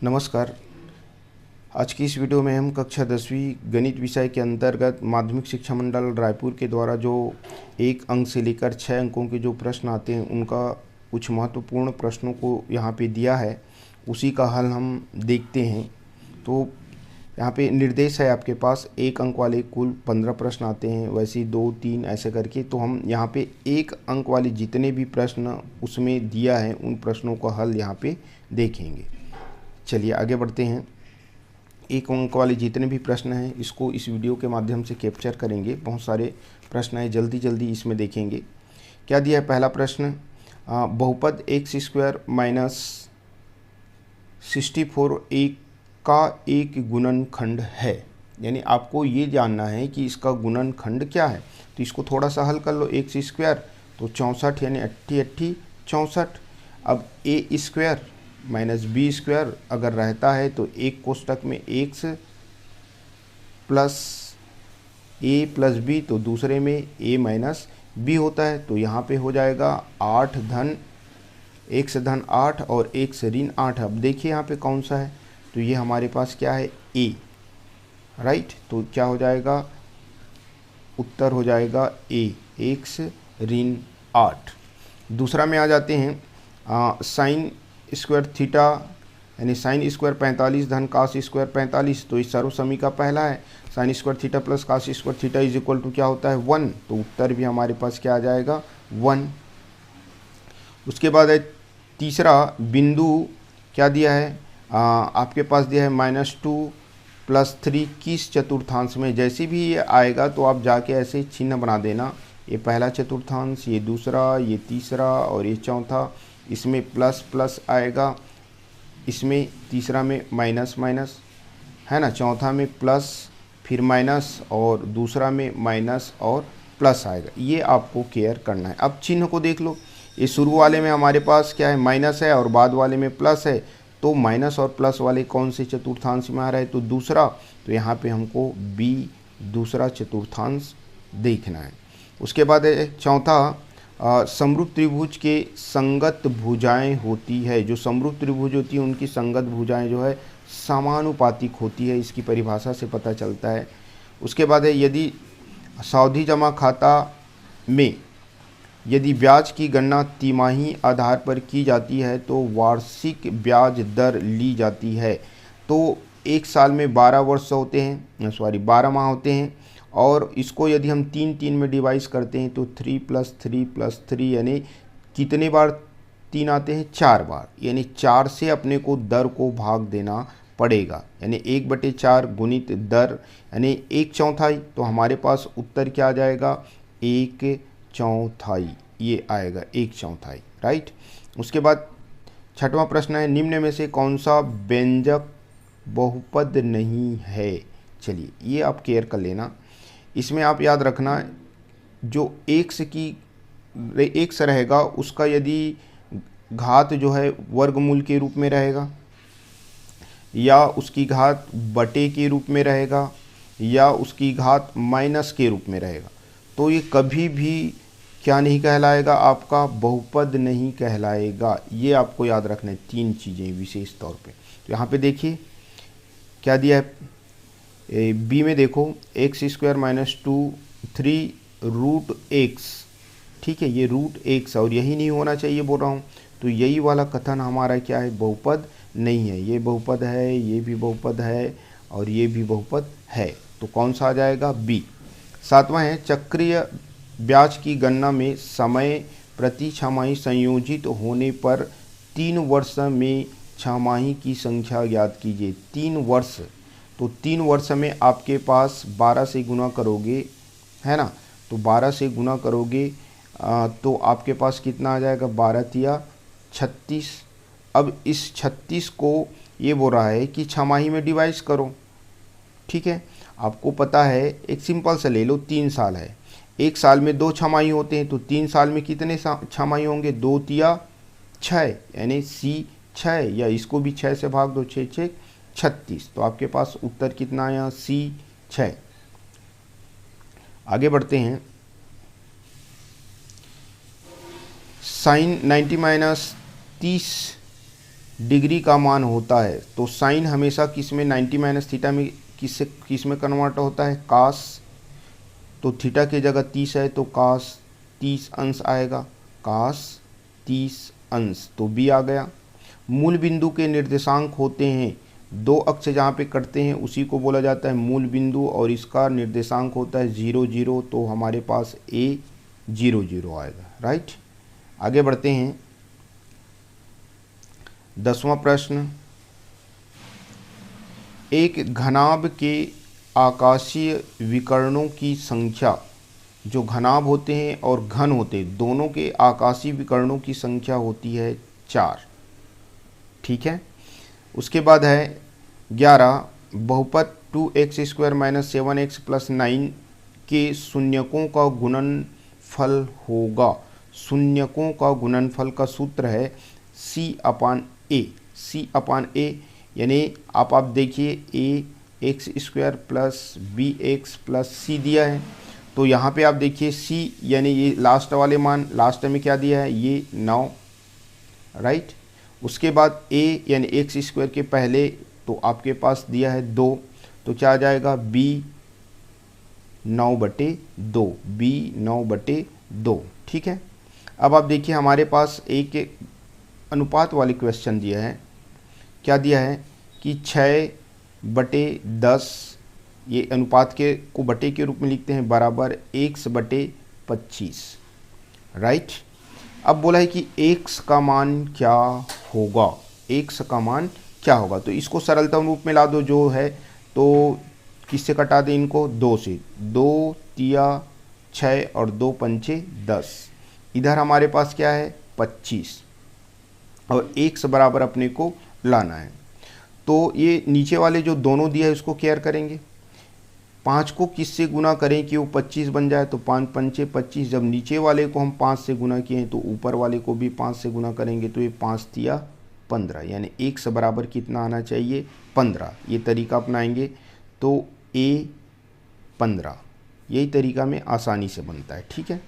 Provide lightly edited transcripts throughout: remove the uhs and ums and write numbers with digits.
नमस्कार। आज की इस वीडियो में हम कक्षा 10वीं गणित विषय के अंतर्गत माध्यमिक शिक्षा मंडल रायपुर के द्वारा जो 1 अंक से लेकर 6 अंकों के जो प्रश्न आते हैं उनका कुछ महत्वपूर्ण प्रश्नों को यहाँ पे दिया है, उसी का हल हम देखते हैं। तो यहाँ पे निर्देश है आपके पास 1 अंक वाले कुल 15 प्रश्न आते हैं, वैसे 2, 3 ऐसे करके। तो हम यहाँ पे 1 अंक वाले जितने भी प्रश्न उसमें दिया है उन प्रश्नों का हल यहाँ पे देखेंगे। चलिए आगे बढ़ते हैं। 1 अंक वाले जितने भी प्रश्न हैं इसको इस वीडियो के माध्यम से कैप्चर करेंगे। बहुत सारे प्रश्न हैं, जल्दी जल्दी इसमें देखेंगे। क्या दिया है? पहला प्रश्न, बहुपद x² माइनस 64 1 का एक गुणनखंड है। यानी आपको ये जानना है कि इसका गुणनखंड क्या है। तो इसको थोड़ा सा हल कर लो। x² तो 64 यानी 80 80 64। अब a² माइनस b² अगर रहता है तो एक कोष्टक में x plus a plus b, तो दूसरे में a माइनस b होता है। तो यहाँ पे हो जाएगा 8 धन x धन 8 और x ऋण 8। अब देखिए यहाँ पे कौन सा है, तो ये हमारे पास क्या है? a, right. तो क्या हो जाएगा? उत्तर हो जाएगा a, x ऋण 8। दूसरा में आ जाते हैं, साइन स्क्वायर थीटा यानी साइन स्क्वायर 45 धन कास स्क्वायर 45। तो इस सर्वसमी का पहला है, sine square theta plus cos square theta is equal to क्या होता है? 1। तो उत्तर भी हमारे पास क्या आ जाएगा? 1। उसके बाद है तीसरा बिंदु, क्या दिया है? आपके पास दिया है -2 + 3 किस चतुर्थांश में। जैसे भी ये आएगा तो आप जाके ऐसे चिन्ह बना देना। ये पहला चतुर्थांश, ये दूसरा, ये तीसरा और ये चौथा। इसमें प्लस प्लस आएगा, इसमें तीसरा में माइनस माइनस है ना, चौथा में प्लस फिर माइनस और दूसरा में माइनस और प्लस आएगा। ये आपको केयर करना है। अब चिन्ह को देख लो। ये शुरू वाले में हमारे पास क्या है? माइनस है और बाद वाले में प्लस है। तो माइनस और प्लस वाले कौन से चतुर्थांश में आ रहा है? तो दूसरा। तो यहाँ पे हमको बी दूसरा चतुर्थांश देखना है। उसके बाद है चौथा, समरूप त्रिभुज के संगत भुजाएं होती है। जो समरूप त्रिभुज होती है उनकी संगत भुजाएं जो है समानुपातिक होती है, इसकी परिभाषा से पता चलता है। उसके बाद है यदि सावधि जमा खाता में यदि ब्याज की गणना तिमाही आधार पर की जाती है तो वार्षिक ब्याज दर ली जाती है। तो एक साल में 12 वर्ष होते हैं, 12 माह होते हैं। और इसको यदि हम 3 में डिवाइस करते हैं तो 3 + 3 + 3 यानी कितने बार 3 आते हैं? 4 बार। यानी 4 से अपने को दर को भाग देना पड़ेगा। यानी 1/4 गुणित दर यानी 1/4। तो हमारे पास उत्तर क्या आ जाएगा? 1/4 ये आएगा, 1/4, राइट। उसके बाद छठवां प्रश्न है, निम्न में से कौन सा व्यंजक बहुपद नहीं है। चलिए ये आप केयर कर लेना। इसमें आप याद रखना, जो x रहेगा उसका यदि घात जो है वर्गमूल के रूप में रहेगा, या उसकी घात बटे के रूप में रहेगा, या उसकी घात माइनस के रूप में रहेगा, तो ये कभी भी क्या नहीं कहलाएगा? आपका बहुपद नहीं कहलाएगा। ये आपको याद रखना है 3 चीज़ें विशेष तौर पे। तो यहाँ पे देखिए क्या दिया है? बी में देखो, x² - 2 3 √x। ठीक है, ये √x और यही नहीं होना चाहिए बोल रहा हूँ। तो यही वाला कथन हमारा क्या है? बहुपद नहीं है। ये बहुपद है, ये भी बहुपद है और ये भी बहुपद है। तो कौन सा आ जाएगा? बी। सातवां है, चक्रीय ब्याज की गणना में समय प्रति छमाही संयोजित होने पर 3 वर्ष में छमाही की संख्या ज्ञात कीजिए। 3 वर्ष, तो 3 वर्ष में आपके पास 12 से गुना करोगे, है ना। तो 12 से गुना करोगे तो आपके पास कितना आ जाएगा? 12 तिया 36। अब इस 36 को ये बोल रहा है कि छमाही में डिवाइस करो। ठीक है, आपको पता है, एक सिंपल सा ले लो, 3 साल है। एक साल में 2 छमाही होते हैं, तो 3 साल में कितने छमाही होंगे? 2 तिया 6 यानी C 6, या इसको भी 6 से भाग दो, 6 6 36। तो आपके पास उत्तर कितना आया? C 6। आगे बढ़ते हैं। साइन 90 - 30 डिग्री का मान होता है, तो साइन हमेशा किस में 90 माइनस थीटा में किस में कन्वर्ट होता है, कास। तो थीटा की जगह 30 है तो कास 30 अंश आएगा, कास 30 अंश, तो बी आ गया। मूल बिंदु के निर्देशांक होते हैं, दो अक्ष जहाँ पे कटते हैं उसी को बोला जाता है मूल बिंदु, और इसका निर्देशांक होता है 0 0, तो हमारे पास a 0 0 आएगा, राइट। आगे बढ़ते हैं। 10वां प्रश्न, एक घनाभ के आकाशीय विकर्णों की संख्या, जो घनाभ होते हैं और घन होते हैं दोनों के आकाशीय विकर्णों की संख्या होती है 4, ठीक है। उसके बाद है 11, बहुपद 2x² - 7x + 9 के शून्यकों का गुणनफल होगा। शून्यकों का गुणनफल का सूत्र है C/A। C/A यानी आप देखिए ax² + bx + c दिया है, तो यहाँ पे आप देखिए c यानी ये लास्ट वाले मान, लास्ट में क्या दिया है, ये 9, राइट। उसके बाद a यानी x² के पहले तो आपके पास दिया है 2, तो क्या आ जाएगा b 9/2, b 9/2, ठीक है। अब आप देखिए हमारे पास एक अनुपात वाले क्वेश्चन दिया है, क्या दिया है कि 6/10, ये अनुपात के को बटे के रूप में लिखते हैं, बराबर x/25, राइट। अब बोला है कि x का मान क्या होगा, x का मान क्या होगा, तो इसको सरलता रूप में ला दो जो है, तो किससे कटा दें इनको, 2 से, 2 तिया 6 और 2 पंचे 10, इधर हमारे पास क्या है 25, और x बराबर अपने को लाना है। तो ये नीचे वाले जो दोनों दिया है उसको केयर करेंगे, 5 को किससे गुना करें कि वो 25 बन जाए, तो 5 पंचे 25, जब नीचे वाले को हम 5 से गुना किए तो ऊपर वाले को भी 5 से गुना करेंगे, तो ये 5 तिया 15, यानी x बराबर कितना आना चाहिए 15। ये तरीका अपनाएंगे तो a 15, यही तरीका में आसानी से बनता है, ठीक है।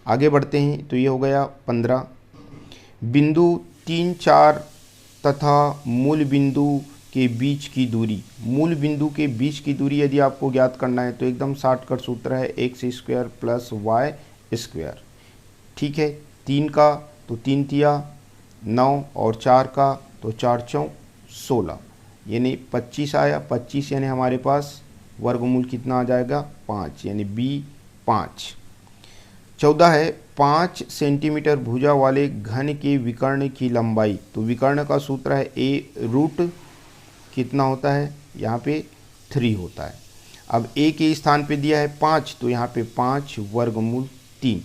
आगे बढ़ते हैं, तो ये हो गया 15। बिंदु 3 4 तथा मूल बिंदु के बीच की दूरी, मूल बिंदु के बीच की दूरी यदि आपको ज्ञात करना है तो एकदम शॉर्टकट सूत्र है x² + y², ठीक है। 3 का तो 3 तिया 9 और 4 का तो 4 चौक 16, यानी 25 आया, 25 यानी हमारे पास वर्गमूल कितना आ जाएगा 5, यानी b 5। 14 है 5 सेंटीमीटर भुजा वाले घन के विकर्ण की लंबाई, तो विकर्ण का सूत्र है a कितना होता है, यहाँ पे 3 होता है। अब a के स्थान पे दिया है 5, तो यहाँ पे 5 वर्गमूल 3,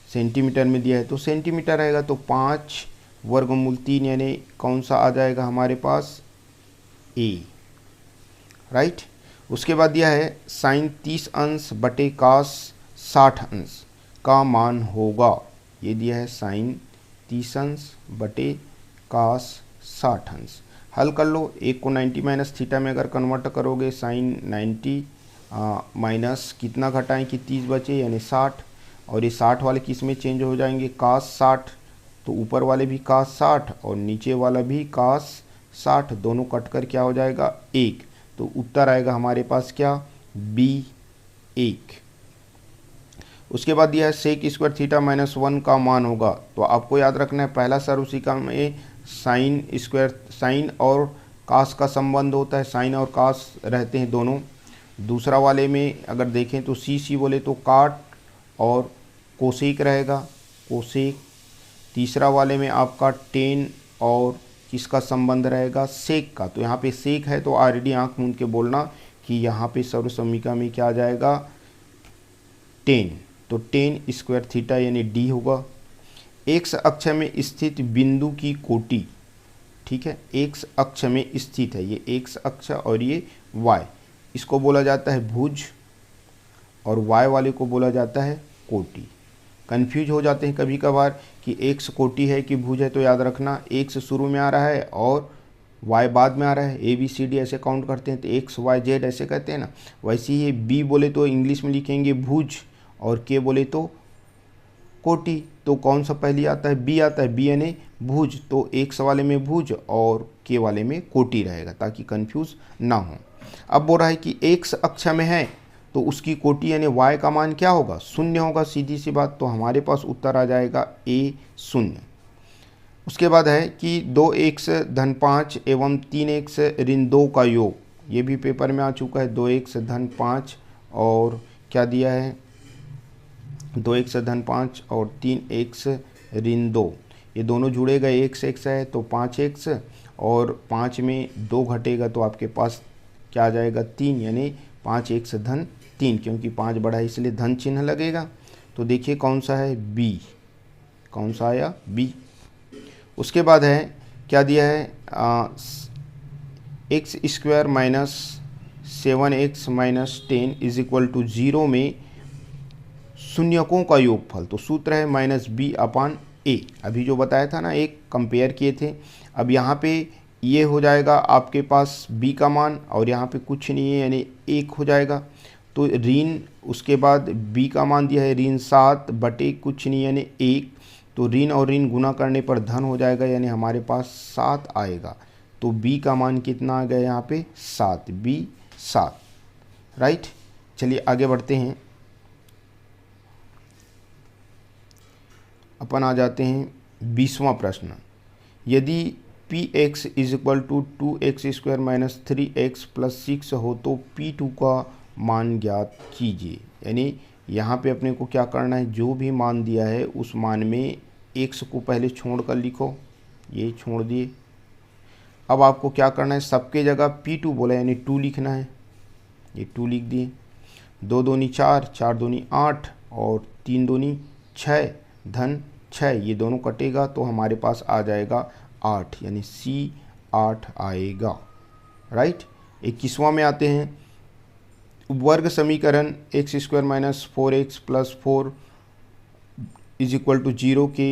सेंटीमीटर में दिया है तो सेंटीमीटर रहेगा, तो 5 वर्गमूल 3 यानी कौन सा आ जाएगा हमारे पास a, राइट। उसके बाद दिया है साइन 30 अंश बटे कास 60 अंश का मान होगा, ये दिया है साइन 30 अंश बटे कास 60 अंश। हल कर लो, एक को 90 माइनस थीटा में अगर कन्वर्ट करोगे साइन 90 माइनस कितना घटाएं कि 30 बचे यानी 60, और ये 60 वाले किस में चेंज हो जाएंगे कास 60, तो ऊपर वाले भी कास 60 और नीचे वाला भी कास 60, दोनों कटकर क्या हो जाएगा 1, तो उत्तर आएगा हमारे पास क्या b 1। उसके बाद दिया है sec² थीटा -1 का मान होगा, तो आपको याद रखना है पहला सर्वसिका में साइन और कास का संबंध होता है, साइन और कास रहते हैं दोनों। दूसरा वाले में अगर देखें तो सी बोले तो काट और कोसेक रहेगा, कोसेक। तीसरा वाले में आपका टेन और किसका संबंध रहेगा सेक का, तो यहाँ पे सेक है तो ऑलरेडी आंख मूंद के बोलना कि यहाँ पे सर्वसमीका में क्या आ जाएगा 10, तो 10² थीटा यानी डी होगा। एक्स अक्ष में स्थित बिंदु की कोटि, ठीक है, एक्स अक्ष में स्थित है, ये एक्स अक्ष और ये वाई, इसको बोला जाता है भुज और वाई वाले को बोला जाता है कोटि। कंफ्यूज हो जाते हैं कभी कभार कि एक्स कोटि है कि भुज है, तो याद रखना एक्स शुरू में आ रहा है और वाई बाद में आ रहा है, ए बी सी डी ऐसे काउंट करते हैं तो एक्स वाई जेड ऐसे कहते हैं ना। वैसे ही बी बोले तो इंग्लिश में लिखेंगे भुज और के बोले तो कोटि, तो कौन सा पहले आता है, बी आता है, बी यानी भुज, तो एक्स वाले में भुज और के वाले में कोटि रहेगा ताकि कंफ्यूज ना हो। अब बोल रहा है कि एक्स अक्ष में है तो उसकी कोटि यानी वाई का मान क्या होगा, शून्य होगा, सीधी सी बात। तो हमारे पास उत्तर आ जाएगा ए शून्य। उसके बाद है कि 2x धन 5 एवं 3x ऋण 2 का योग, ये भी पेपर में आ चुका है। 2x धन 5 और क्या दिया है, 2x धन 5 और 3x ऋण 2, ये दोनों जुड़ेगा, x है तो 5x और 5 में 2 घटेगा तो आपके पास क्या आ जाएगा 3, यानी 5x धन 3, क्योंकि 5 बड़ा है इसलिए धन चिन्ह लगेगा। तो देखिए कौन सा है, बी, कौन सा आया, बी। उसके बाद है क्या दिया है, x square minus 7x minus 10 is equal to 0 में शून्यकों का योगफल। तो सूत्र है माइनस बी अपान ए, अभी जो बताया था ना, एक कंपेयर किए थे। अब यहाँ पे ये हो जाएगा आपके पास b का मान और यहाँ पे कुछ नहीं है यानी 1 हो जाएगा। तो ऋण, उसके बाद b का मान दिया है ऋण 7 बटे कुछ नहीं यानी 1, तो ऋण और ऋण गुना करने पर धन हो जाएगा यानी हमारे पास 7 आएगा। तो b का मान कितना आ गया यहाँ पे 7, b 7, राइट। चलिए आगे बढ़ते हैं, अपन आ जाते हैं 20वां प्रश्न। यदि px is equal to 2x square minus 3x plus 6 हो तो p2 का मान ज्ञात कीजिए। यानी यहाँ पे अपने को क्या करना है, जो भी मान दिया है उस मान में x को पहले छोड़ कर लिखो, ये छोड़ दिए। अब आपको क्या करना है, सबके जगह p2 बोला यानी 2 लिखना है, ये 2 लिख दिए। 2 दूनी 4, 4 दूनी 8 और 3 दूनी 6 धन 6, ये दोनों कटेगा तो हमारे पास आ जाएगा 8, यानी C 8 आएगा, राइट। 21वां में आते हैं, वर्ग समीकरण x square minus 4x plus 4 is equal to 0 के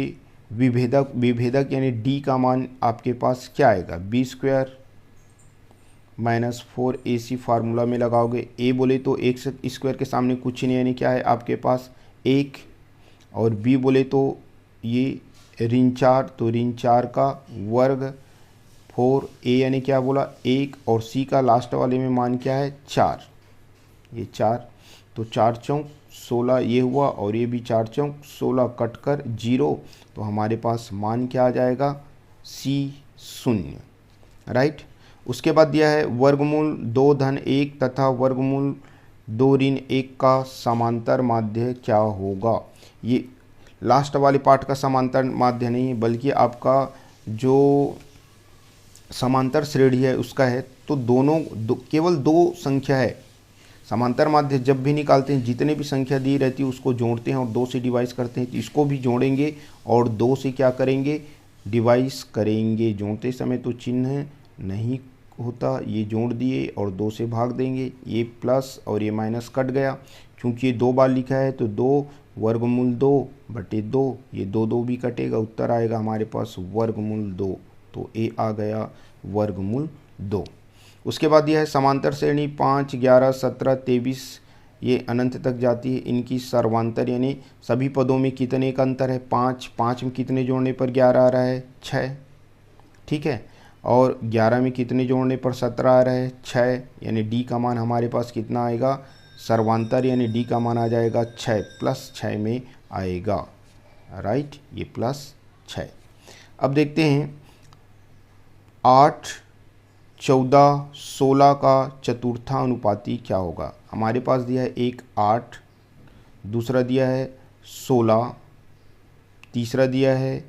विभेदक यानी d का मान आपके पास क्या आएगा, B square minus 4ac formula में लगाओगे। a बोले तो एक्स स्क्वायर के सामने कुछ नहीं यानी क्या है आपके पास 1, और b बोले तो ये ऋण 4, तो ऋण 4 का वर्ग, 4a यानी क्या बोला 1, और c का लास्ट वाले में मान क्या है 4, ये 4, तो 4 चौक 16 ये हुआ और ये भी 4 चौक 16 कट कर 0, तो हमारे पास मान क्या आ जाएगा c 0, राइट। उसके बाद दिया है वर्गमूल 2 धन 1 तथा वर्गमूल 2 ऋण 1 का समांतर माध्य क्या होगा। ये लास्ट वाले पार्ट का समांतर माध्य नहीं है बल्कि आपका जो समांतर श्रेणी है उसका है। तो केवल 2 संख्या है, समांतर माध्य जब भी निकालते हैं जितने भी संख्या दी रहती है उसको जोड़ते हैं और 2 से डिवाइड करते हैं, तो इसको भी जोड़ेंगे और 2 से क्या करेंगे डिवाइड करेंगे। जोड़ते समय तो चिन्ह नहीं होता, ये जोड़ दिए और 2 से भाग देंगे, ये प्लस और ये माइनस कट गया, क्योंकि ये 2 बार लिखा है तो 2 वर्गमूल 2 बटे 2, ये 2 2 भी कटेगा, उत्तर आएगा हमारे पास वर्गमूल 2, तो ए आ गया वर्गमूल 2। उसके बाद यह है समांतर श्रेणी 5, 11, 17, 23, ये अनंत तक जाती है, इनकी सर्वांतर यानी सभी पदों में कितने का अंतर है 5, 5 में कितने जोड़ने पर 11 आ रहा है 6, ठीक है, और 11 में कितने जोड़ने पर 17 आ रहा है 6, यानी डी का मान हमारे पास कितना आएगा, सर्वांतर यानी डी का मान आ जाएगा 6 प्लस 6 में आएगा, राइट, ये प्लस 6। अब देखते हैं 8, 14, 16 का चतुर्थानुपाती क्या होगा। हमारे पास दिया है एक 8, दूसरा दिया है 16, तीसरा दिया है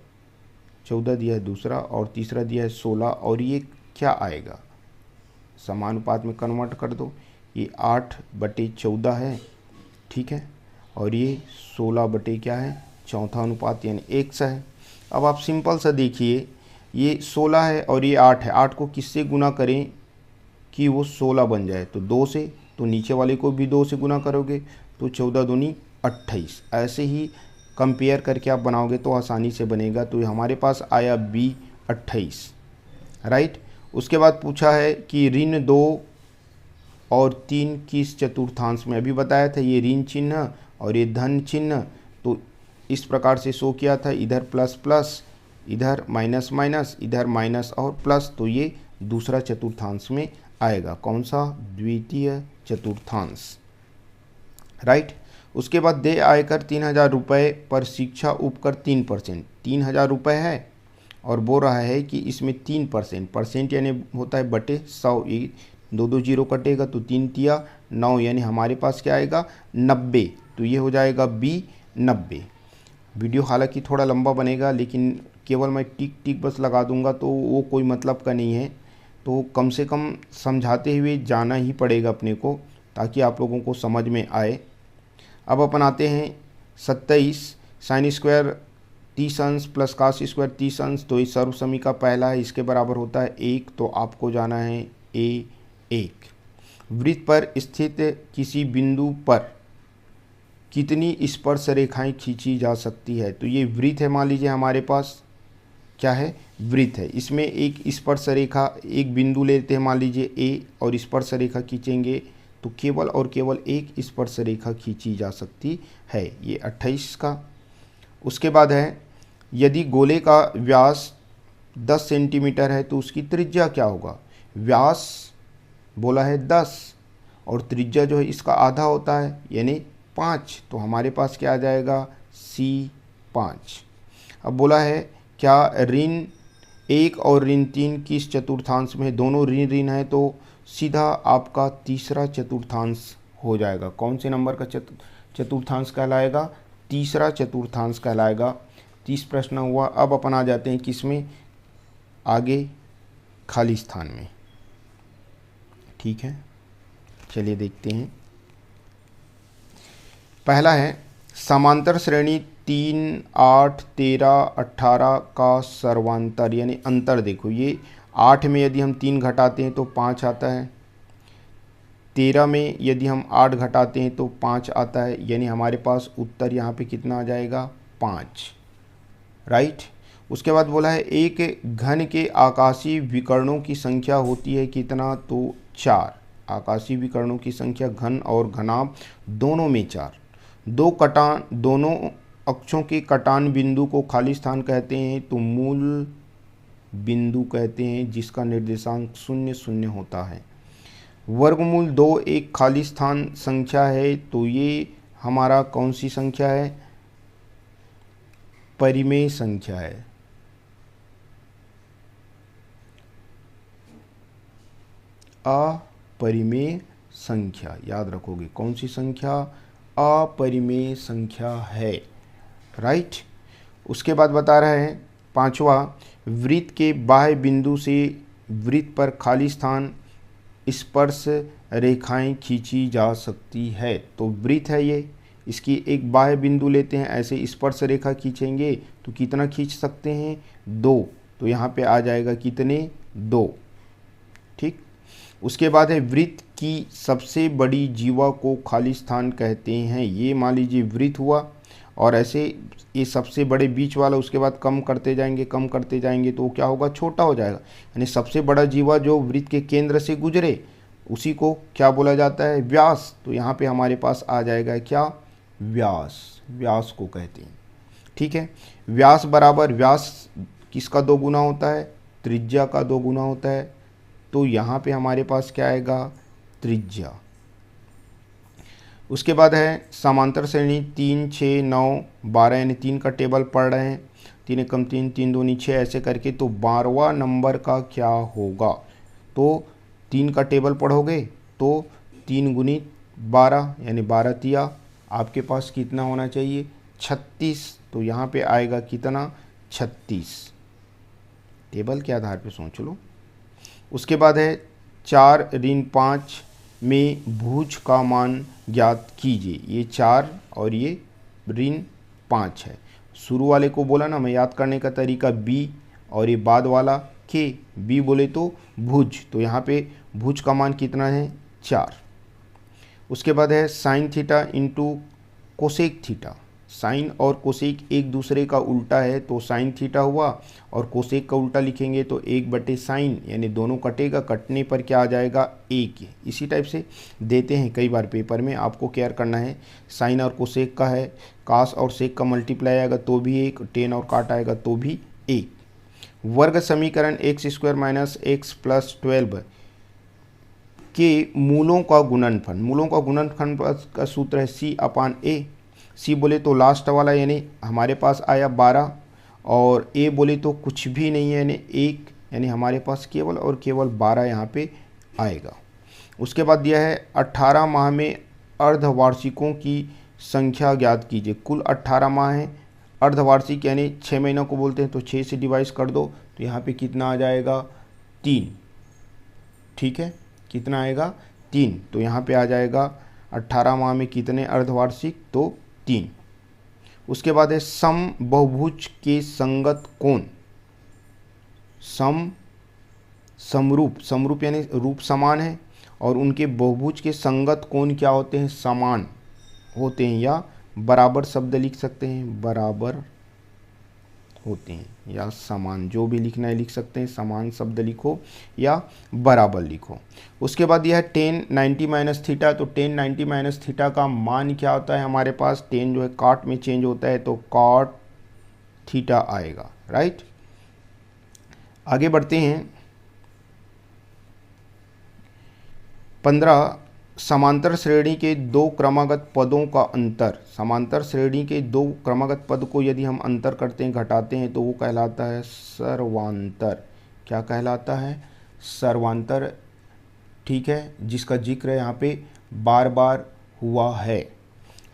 14 दिया है दूसरा, और तीसरा दिया है 16, और ये क्या आएगा समानुपात में कन्वर्ट कर दो, ये 8 बटे 14 है, ठीक है, और ये 16 बटे क्या है चौथा अनुपात यानी 1 है। अब आप सिंपल सा देखिए, ये 16 है और ये 8 है, 8 को किससे गुना करें कि वो 16 बन जाए, तो 2 से, तो नीचे वाले को भी 2 से गुना करोगे तो 14 दूनी 28, ऐसे ही कंपेयर करके आप बनाओगे तो आसानी से बनेगा। तो हमारे पास आया B 28, राइट। उसके बाद पूछा है कि ऋण 2 और 3 किस चतुर्थांश में, अभी बताया था ये ऋण चिन्ह और ये धन चिन्ह, तो इस प्रकार से शो किया था, इधर प्लस प्लस, इधर माइनस माइनस, इधर माइनस और प्लस, तो ये दूसरा चतुर्थांश में आएगा। कौन सा? द्वितीय चतुर्थांश, राइट। उसके बाद देय आयकर 3,000 रुपये पर शिक्षा उपकर 3%, 3,000 रुपये है और बोल रहा है कि इसमें 3%, परसेंट यानी होता है बटे 100, ये 2 जीरो कटेगा तो 3 तिया 9, यानी हमारे पास क्या आएगा 90, तो ये हो जाएगा बी 90। वीडियो हालांकि थोड़ा लंबा बनेगा, लेकिन केवल मैं टिक टिक बस लगा दूंगा तो वो कोई मतलब का नहीं है, तो कम से कम समझाते हुए जाना ही पड़ेगा अपने को, ताकि आप लोगों को समझ में आए। अब अपन आते हैं 27, साइन स्क्वायर 30 अंश प्लस कास स्क्वायर 30 अंश, तो इस सर्वसमी का पहला है, इसके बराबर होता है 1, तो आपको जाना है A1। वृत्त पर स्थित किसी बिंदु पर कितनी स्पर्श रेखाएं खींची जा सकती है? तो ये वृत्त है, मान लीजिए हमारे पास क्या है, वृत्त है, इसमें एक स्पर्श रेखा, एक बिंदु लेते हैं मान लीजिए A और स्पर्श रेखा खींचेंगे तो केवल और केवल एक स्पर्श रेखा खींची जा सकती है, ये 28 का। उसके बाद है यदि गोले का व्यास 10 सेंटीमीटर है तो उसकी त्रिज्या क्या होगा? व्यास बोला है 10 और त्रिज्या जो है इसका आधा होता है यानी 5, तो हमारे पास क्या आ जाएगा C5। अब बोला है क्या ऋण 1 और ऋण 3 किस चतुर्थांश में? दोनों ऋण ऋण है तो सीधा आपका तीसरा चतुर्थांश हो जाएगा। कौन से नंबर का चतुर्थांश कहलाएगा? तीसरा चतुर्थांश कहलाएगा। 30 प्रश्न हुआ। अब अपन आ जाते हैं किस में? आगे खाली स्थान में, ठीक है। चलिए देखते हैं। पहला है समांतर श्रेणी 3, 8, 13, 18 का सर्वांतर, यानी अंतर देखो, ये 8 में यदि हम 3 घटाते हैं तो 5 आता है, 13 में यदि हम 8 घटाते हैं तो 5 आता है, यानी हमारे पास उत्तर यहाँ पे कितना आ जाएगा 5, राइट। उसके बाद बोला है एक घन के आकाशीय विकर्णों की संख्या होती है कितना? तो 4। आकाशीय विकर्णों की संख्या घन और घनाभ दोनों में 4। दोनों अक्षों के कटान बिंदु को खाली स्थान कहते हैं, तो मूल बिंदु कहते हैं जिसका निर्देशांक 0, 0 होता है। वर्गमूल 2 एक खाली स्थान संख्या है, तो ये हमारा कौन सी संख्या है? परिमेय संख्या है। अपरिमेय संख्या, याद रखोगे कौन सी संख्या? अपरिमेय संख्या है, राइट। उसके बाद बता रहे हैं 5वां, वृत्त के बाह्य बिंदु से वृत्त पर खाली स्थान स्पर्श रेखाएं खींची जा सकती है। तो वृत्त है ये, इसकी एक बाह्य बिंदु लेते हैं, ऐसे स्पर्श रेखा खींचेंगे तो कितना खींच सकते हैं? 2, तो यहाँ पे आ जाएगा कितने? 2, ठीक। उसके बाद है वृत्त की सबसे बड़ी जीवा को खाली स्थान कहते हैं। ये मान लीजिए वृत्त हुआ और ऐसे ये सबसे बड़े बीच वाला, उसके बाद कम करते जाएंगे कम करते जाएंगे तो क्या होगा? छोटा हो जाएगा। यानी सबसे बड़ा जीवा जो वृत्त के केंद्र से गुजरे उसी को क्या बोला जाता है? व्यास। तो यहाँ पे हमारे पास आ जाएगा क्या? व्यास, व्यास को कहते हैं, ठीक है। व्यास बराबर, व्यास किसका 2 गुना होता है? त्रिज्या का 2 गुना होता है, तो यहाँ पे हमारे पास क्या आएगा? त्रिज्या। उसके बाद है समांतर श्रेणी 3, 6, 9, 12, यानी 3 का टेबल पढ़ रहे हैं, 3 एकम 3, 3 दूनी 6 ऐसे करके, तो 12वां नंबर का क्या होगा? तो 3 का टेबल पढ़ोगे तो 3 गुनी 12 यानी 12 तिया आपके पास कितना होना चाहिए? 36, तो यहाँ पे आएगा कितना? 36। टेबल के आधार पे सोच लो। उसके बाद है 4 ऋण 5 में भुज का मान ज्ञात कीजिए। ये 4 और ये ऋण 5 है। शुरू वाले को बोला ना मैं, याद करने का तरीका बी, और ये बाद वाला के। बी बोले तो भुज, तो यहाँ पे भुज का मान कितना है? 4। उसके बाद है sine theta into cosec theta. Sine और कोसेक एक दूसरे का उल्टा है तो साइन थीटा हुआ, और कोसेक का उल्टा लिखेंगे तो 1/साइन, यानी दोनों कटेगा, कटने पर क्या आ जाएगा 1। इसी टाइप से देते हैं कई बार पेपर में, आपको केयर करना है। साइन और कोसेक का है, कास और सेक का मल्टीप्लाई आएगा तो भी 1, टेन और काट आएगा तो भी 1। वर्ग समीकरण x² - x + 12 के मूलों का गुणनफल, मूलों का गुणनफल का सूत्र है C/A। C बोले तो लास्ट वाला यानी हमारे पास आया 12, और A बोले तो कुछ भी नहीं है यानी 1, यानी हमारे पास केवल और केवल 12 यहाँ पे आएगा। उसके बाद दिया है 18 माह में अर्धवार्षिकों की संख्या ज्ञात कीजिए। कुल 18 माह हैं, अर्धवार्षिक यानी 6 महीनों को बोलते हैं, तो 6 से डिवाइड कर दो तो यहाँ पे कितना आ जाएगा 3। ठीक है, कितना आएगा 3, तो यहाँ पे आ जाएगा 18 माह में कितने अर्धवार्षिक, तो 3। उसके बाद है समबहुभुज के संगत कोण। समरूप, समरूप यानी रूप समान है, और उनके बहुभुज के संगत कोण क्या होते हैं, समान होते हैं, या बराबर शब्द लिख सकते हैं, बराबर होते हैं या समान, जो भी लिखना है लिख सकते हैं। समान शब्द लिखो या बराबर लिखो। उसके बाद यह है tan 90 - थीटा। तो tan 90 - थीटा का मान क्या होता है हमारे पास, tan जो है काट में चेंज होता है तो cot थीटा आएगा, राइट। आगे बढ़ते हैं। 15 समांतर श्रेणी के दो क्रमागत पदों का अंतर। समांतर श्रेणी के दो क्रमागत पद को यदि हम अंतर करते हैं, घटाते हैं, तो वो कहलाता है सर्वांतर। क्या कहलाता है, सर्वांतर। ठीक है, जिसका जिक्र यहाँ पे बार बार हुआ है।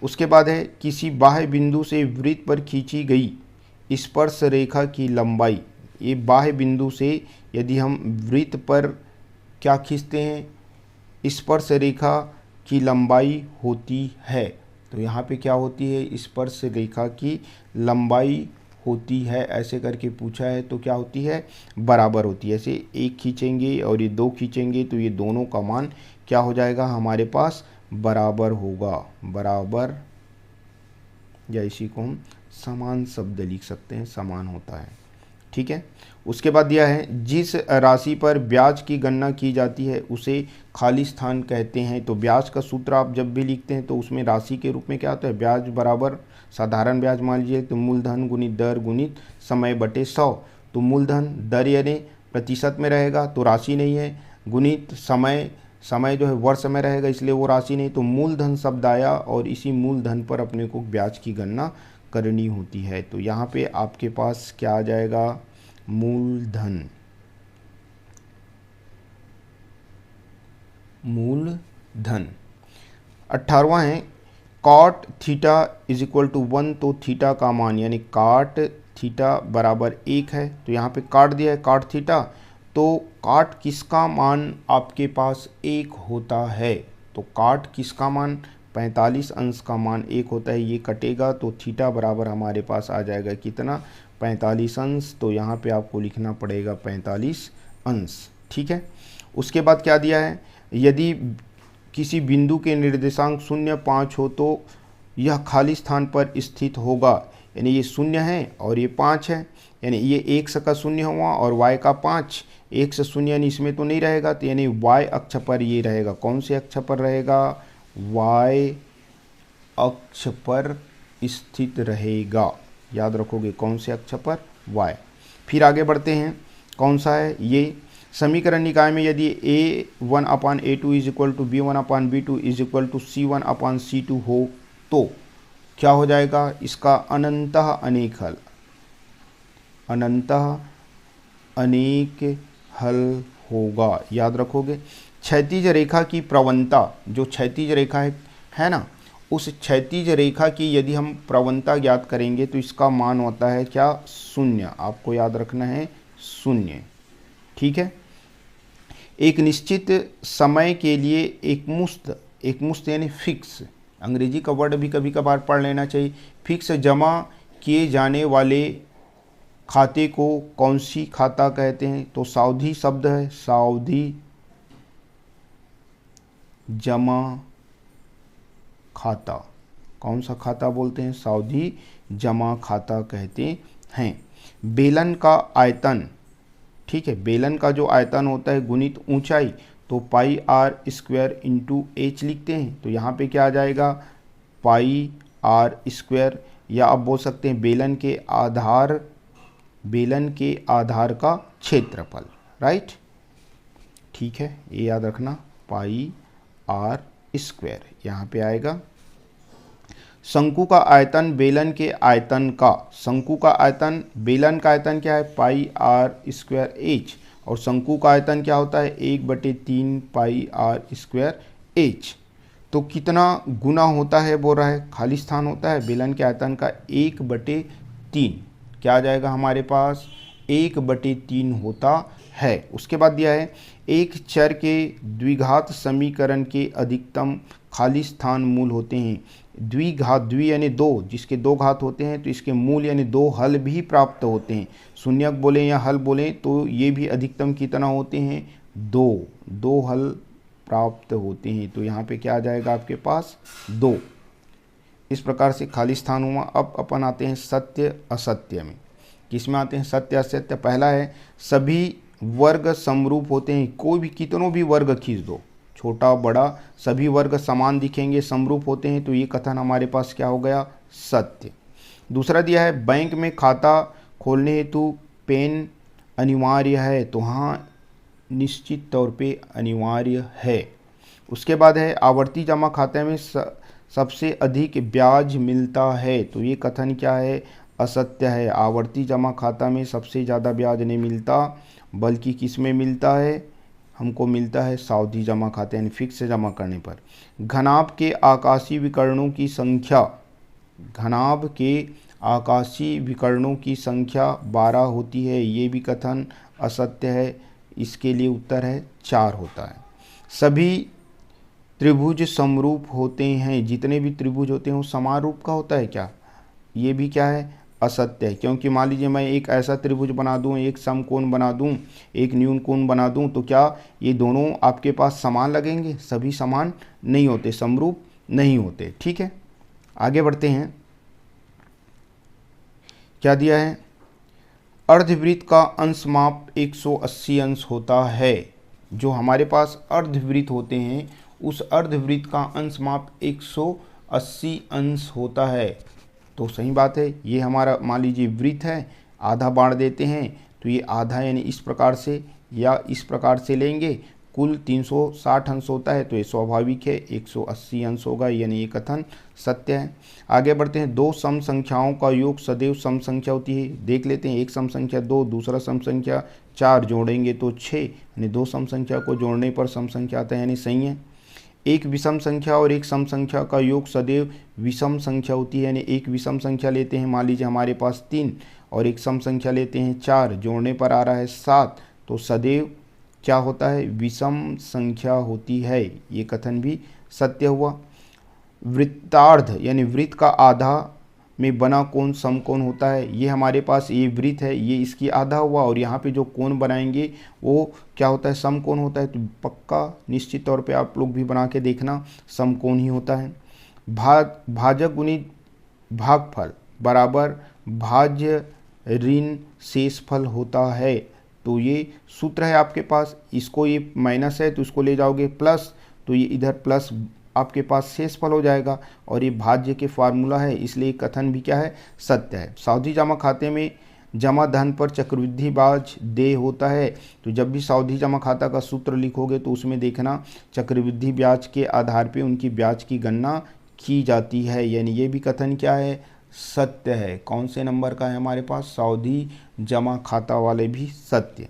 उसके बाद है किसी बाह्य बिंदु से वृत्त पर खींची गई स्पर्श रेखा की लंबाई। ये बाह्य बिंदु से यदि हम वृत्त पर क्या खींचते हैं, स्पर्श रेखा की लंबाई होती है। तो यहाँ पे क्या होती है, स्पर्श रेखा की लंबाई होती है, ऐसे करके पूछा है तो क्या होती है, बराबर होती है। ऐसे एक खींचेंगे और ये 2 खींचेंगे तो ये दोनों का मान क्या हो जाएगा हमारे पास, बराबर होगा, बराबर, या इसी को हम समान शब्द लिख सकते हैं, समान होता है। ठीक है। उसके बाद दिया है जिस राशि पर ब्याज की गणना की जाती है उसे खाली स्थान कहते हैं। तो ब्याज का सूत्र आप जब भी लिखते हैं तो उसमें राशि के रूप में क्या होता है, ब्याज बराबर साधारण ब्याज मान लीजिए तो मूलधन गुणित दर गुणित समय बटे 100। तो मूलधन दर यानी प्रतिशत में रहेगा तो राशि नहीं है, गुणित समय, समय जो है वर्ष में रहेगा इसलिए वो राशि नहीं, तो मूलधन शब्द आया और इसी मूलधन पर अपने को ब्याज की गणना करनी होती है। तो यहाँ पे आपके पास क्या आ जाएगा, मूलधन, मूलधन। 18वां है cot theta is equal to 1। तो थीटा का मान यानी काट थीटा बराबर 1 है। तो यहाँ पे काट दिया है काट थीटा, तो काट किसका मान आपके पास 1 होता है। तो काट किसका मान 45 अंश का मान 1 होता है। ये कटेगा तो थीटा बराबर हमारे पास आ जाएगा कितना, 45 अंश। तो यहाँ पे आपको लिखना पड़ेगा 45 अंश। ठीक है। उसके बाद क्या दिया है, यदि किसी बिंदु के निर्देशांक 0, 5 हो तो यह खाली स्थान पर स्थित होगा। यानी ये 0 है और ये 5 है, यानी ये x का 0 हुआ और y का 5, 1 से 0 यानी इसमें तो नहीं रहेगा, तो यानी y अक्ष पर ये रहेगा। कौन से अक्ष पर रहेगा, y अक्ष पर स्थित रहेगा। याद रखोगे कौन से अक्ष पर, y। फिर आगे बढ़ते हैं, कौन सा है ये, समीकरण निकाय में यदि a1/a2 is equal to b1/b2 is equal to c1/c2 हो तो क्या हो जाएगा, इसका अनंतः अनेक हल, अनंतः अनेक हल होगा। याद रखोगे। क्षैतिज रेखा की प्रवणता, जो क्षैतिज रेखा है ना, उस क्षैतिज रेखा की यदि हम प्रवणता ज्ञात करेंगे तो इसका मान होता है क्या, 0। आपको याद रखना है 0। ठीक है। एक निश्चित समय के लिए एकमुश्त यानी फिक्स, अंग्रेजी का वर्ड भी कभी कभार पढ़ लेना चाहिए। फिक्स जमा किए जाने वाले खाते को कौन सी खाता कहते हैं, तो सावधि शब्द है, सावधि जमा खाता। कौन सा खाता बोलते हैं? सावधि जमा खाता कहते हैं। बेलन का आयतन, ठीक है, बेलन का जो आयतन होता है गुणित ऊंचाई, तो पाई आर स्क्वायर इंटू एच लिखते हैं। तो यहाँ पे क्या आ जाएगा? पाई आर स्क्वायर, या आप बोल सकते हैं बेलन के आधार का क्षेत्रफल, राइट। ठीक है, ये याद रखना, पाई आर स्क्वायर यहाँ पे आएगा। शंकु का आयतन बेलन के आयतन का, शंकु का आयतन बेलन का आयतन क्या है? पाई आर स्क्वायर एच, और शंकु का आयतन क्या होता है? 1/3 पाई आर स्क्वायर एच। तो कितना गुना होता है बोल रहा है? खाली स्थान होता है बेलन के आयतन का 1/3, क्या आ जाएगा हमारे पास? 1/3 होता है। उसके बाद दिया है एक चर के द्विघात समीकरण के अधिकतम खाली स्थान मूल होते हैं। द्विघात, द्वि यानी दो, जिसके दो घात होते हैं तो इसके मूल यानी दो हल भी प्राप्त होते हैं। शून्यक बोलें या हल बोलें तो ये भी अधिकतम कितना होते हैं? दो हल प्राप्त होते हैं। तो यहाँ पे क्या आ जाएगा आपके पास? 2। इस प्रकार से खाली स्थान हुआ। अब अपन आते हैं सत्य असत्य में। किसमें आते हैं? सत्य असत्य। पहला है सभी वर्ग समरूप होते हैं। कोई भी कितनों भी वर्ग खींच दो, छोटा बड़ा, सभी वर्ग समान दिखेंगे, समरूप होते हैं। तो ये कथन हमारे पास क्या हो गया? सत्य। दूसरा दिया है बैंक में खाता खोलने हेतु पेन अनिवार्य है। तो हाँ, निश्चित तौर पे अनिवार्य है। उसके बाद है आवर्ती जमा खाते में सबसे अधिक ब्याज मिलता है। तो ये कथन क्या है? असत्य है। आवर्ती जमा खाता में सबसे ज़्यादा ब्याज नहीं मिलता, बल्कि किस में मिलता है? हमको मिलता है सावधि जमा खाते यानी फिक्स जमा करने पर। घनाभ के आकाशीय विकर्णों की संख्या, घनाभ के आकाशीय विकर्णों की संख्या 12 होती है। ये भी कथन असत्य है। इसके लिए उत्तर है 4 होता है। सभी त्रिभुज समरूप होते हैं। जितने भी त्रिभुज होते हैं वो समान रूप का होता है क्या? ये भी क्या है? असत्य है। क्योंकि मान लीजिए मैं एक ऐसा त्रिभुज बना दूं, एक समकोण बना दूं, एक न्यून कोण बना दूं, तो क्या ये दोनों आपके पास समान लगेंगे? सभी समान नहीं होते, समरूप नहीं होते। ठीक है, आगे बढ़ते हैं। क्या दिया है? अर्धवृत्त का अंश माप 180 अंश होता है। जो हमारे पास अर्धवृत्त होते हैं उस अर्धवृत्त का अंश माप 180 अंश होता है। तो सही बात है। ये हमारा मान लीजिए वृत्त है, आधा बांट देते हैं तो ये आधा यानी इस प्रकार से या इस प्रकार से लेंगे, कुल 360 अंश होता है। तो ये स्वाभाविक है 180 अंश होगा, यानी ये कथन सत्य है। आगे बढ़ते हैं। दो सम संख्याओं का योग सदैव सम संख्या होती है। देख लेते हैं, एक सम संख्या 2, दूसरा सम संख्या 4, जोड़ेंगे तो 6, यानी दो सम संख्या को जोड़ने पर सम संख्या आता है, यानी सही है। एक विषम संख्या और एक सम संख्या का योग सदैव विषम संख्या होती है। यानी एक विषम संख्या लेते हैं, मान लीजिए हमारे पास 3, और एक सम संख्या लेते हैं 4, जोड़ने पर आ रहा है 7, तो सदैव क्या होता है? विषम संख्या होती है। ये कथन भी सत्य हुआ। वृत्तार्ध यानी वृत्त का आधा में बना कोण समकोण होता है। ये हमारे पास ये वृत्त है, ये इसकी आधा हुआ, और यहाँ पे जो कोण बनाएंगे वो क्या होता है? समकोण होता है। तो पक्का निश्चित तौर पे आप लोग भी बना के देखना, समकोण ही होता है। भाजक गुणित भागफल बराबर भाज्य ऋण शेषफल होता है। तो ये सूत्र है आपके पास, इसको ये माइनस है तो इसको ले जाओगे प्लस, तो ये इधर प्लस आपके पास शेषफल हो जाएगा, और ये भाज्य के फार्मूला है, इसलिए कथन भी क्या है? सत्य है। सावधि जमा खाते में जमा धन पर चक्रवृद्धि ब्याज देय होता है। तो जब भी सावधि जमा खाता का सूत्र लिखोगे तो उसमें देखना चक्रवृद्धि ब्याज के आधार पे उनकी ब्याज की गणना की जाती है, यानी ये भी कथन क्या है? सत्य है। कौन से नंबर का है हमारे पास? सावधि जमा खाता वाले भी सत्य।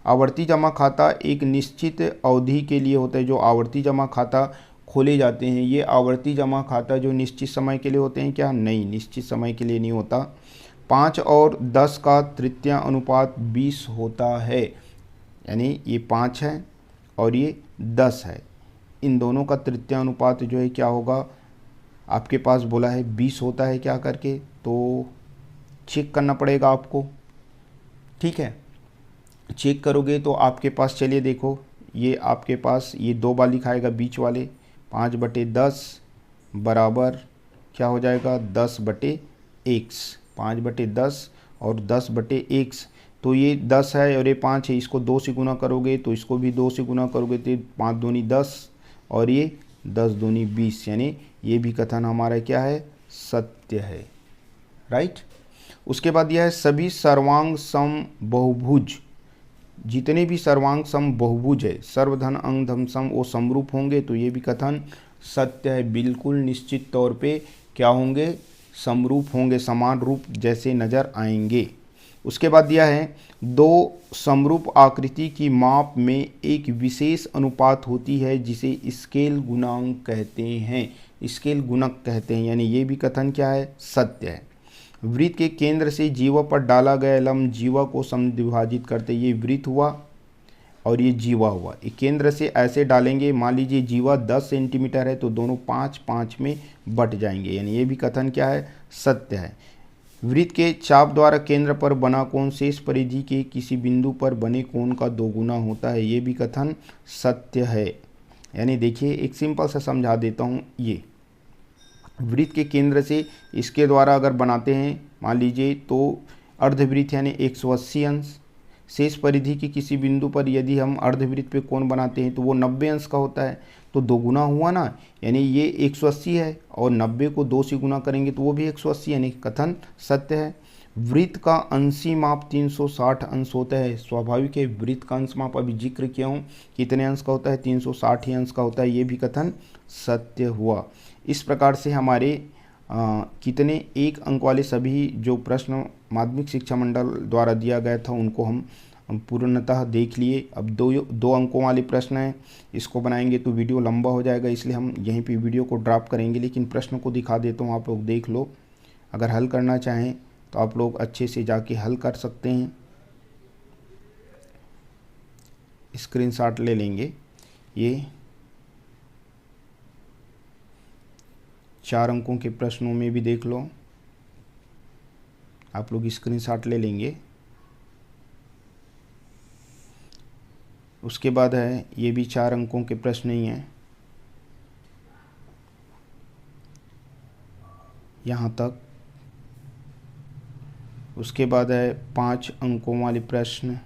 आवर्ती जमा खाता एक निश्चित अवधि के लिए होता है। जो आवर्ती जमा खाता खोले जाते हैं, ये आवर्ती जमा खाता जो निश्चित समय के लिए होते हैं क्या? नहीं, निश्चित समय के लिए नहीं होता। 5 और 10 का तृतीय अनुपात 20 होता है, यानी ये 5 है और ये 10 है, इन दोनों का तृतीय अनुपात जो है क्या होगा? आपके पास बोला है 20 होता है। क्या करके? तो चेक करना पड़ेगा आपको। ठीक है, चेक करोगे तो आपके पास, चलिए देखो, ये आपके पास ये 2 बार लिखाएगा बीच वाले, 5/10 बराबर क्या हो जाएगा 10/x, 5/10 और 10/x। तो ये 10 है और ये 5 है, इसको 2 से गुना करोगे तो इसको भी 2 से गुना करोगे तो 5 दूनी 10 और ये 10 दूनी 20, यानी ये भी कथन हमारा क्या है, सत्य है। राइट। उसके बाद यह है सभी सर्वांग सम बहुभुज, जितने भी सर्वांग सम बहुभुज है, सर्वधन अंग धम सम, वो समरूप होंगे, तो ये भी कथन सत्य है। बिल्कुल निश्चित तौर पे क्या होंगे, समरूप होंगे, समान रूप जैसे नजर आएंगे। उसके बाद दिया है दो समरूप आकृति की माप में एक विशेष अनुपात होती है जिसे स्केल गुणांक कहते हैं, स्केल गुणक कहते हैं, यानी ये भी कथन क्या है, सत्य है। वृत्त के केंद्र से जीवा पर डाला गया लंब जीवा को समद्विभाजित करते, ये वृत्त हुआ और ये जीवा हुआ, ये केंद्र से ऐसे डालेंगे, मान लीजिए जीवा 10 सेंटीमीटर है तो दोनों 5-5 में बट जाएंगे, यानी ये भी कथन क्या है, सत्य है। वृत्त के चाप द्वारा केंद्र पर बना कोण शेष परिधि के किसी बिंदु पर बने कोण का दोगुना होता है, ये भी कथन सत्य है। यानी देखिए एक सिंपल सा समझा देता हूँ, ये वृत्त के केंद्र से इसके द्वारा अगर बनाते हैं मान लीजिए तो अर्धवृत्त यानी 180 अंश, शेष परिधि की किसी बिंदु पर यदि हम अर्धवृत्त पे कोण बनाते हैं तो वो 90 अंश का होता है, तो दो गुना हुआ ना, यानी ये 180 है और 90 को 2 से गुना करेंगे तो वो भी 180, यानी कथन सत्य है। वृत्त का अंशी माप 360 अंश होता है, स्वाभाविक है, वृत्त का अंश माप अभी जिक्र किया हूँ कितने अंश का होता है, 360 ही अंश का होता है, ये भी कथन सत्य हुआ। इस प्रकार से हमारे कितने एक अंक वाले सभी जो प्रश्न माध्यमिक शिक्षा मंडल द्वारा दिया गया था उनको हम पूर्णतः देख लिए। अब दो अंकों वाले प्रश्न हैं, इसको बनाएंगे तो वीडियो लंबा हो जाएगा, इसलिए हम यहीं पे वीडियो को ड्रॉप करेंगे, लेकिन प्रश्न को दिखा देता हूँ, आप लोग देख लो। अगर हल करना चाहें तो आप लोग अच्छे से जाके हल कर सकते हैं, स्क्रीनशॉट ले लेंगे। ये 4 अंकों के प्रश्नों में भी देख लो, आप लोग स्क्रीनशॉट ले लेंगे। उसके बाद है ये भी 4 अंकों के प्रश्न ही हैं, यहाँ तक। उसके बाद है 5 अंकों वाले प्रश्न,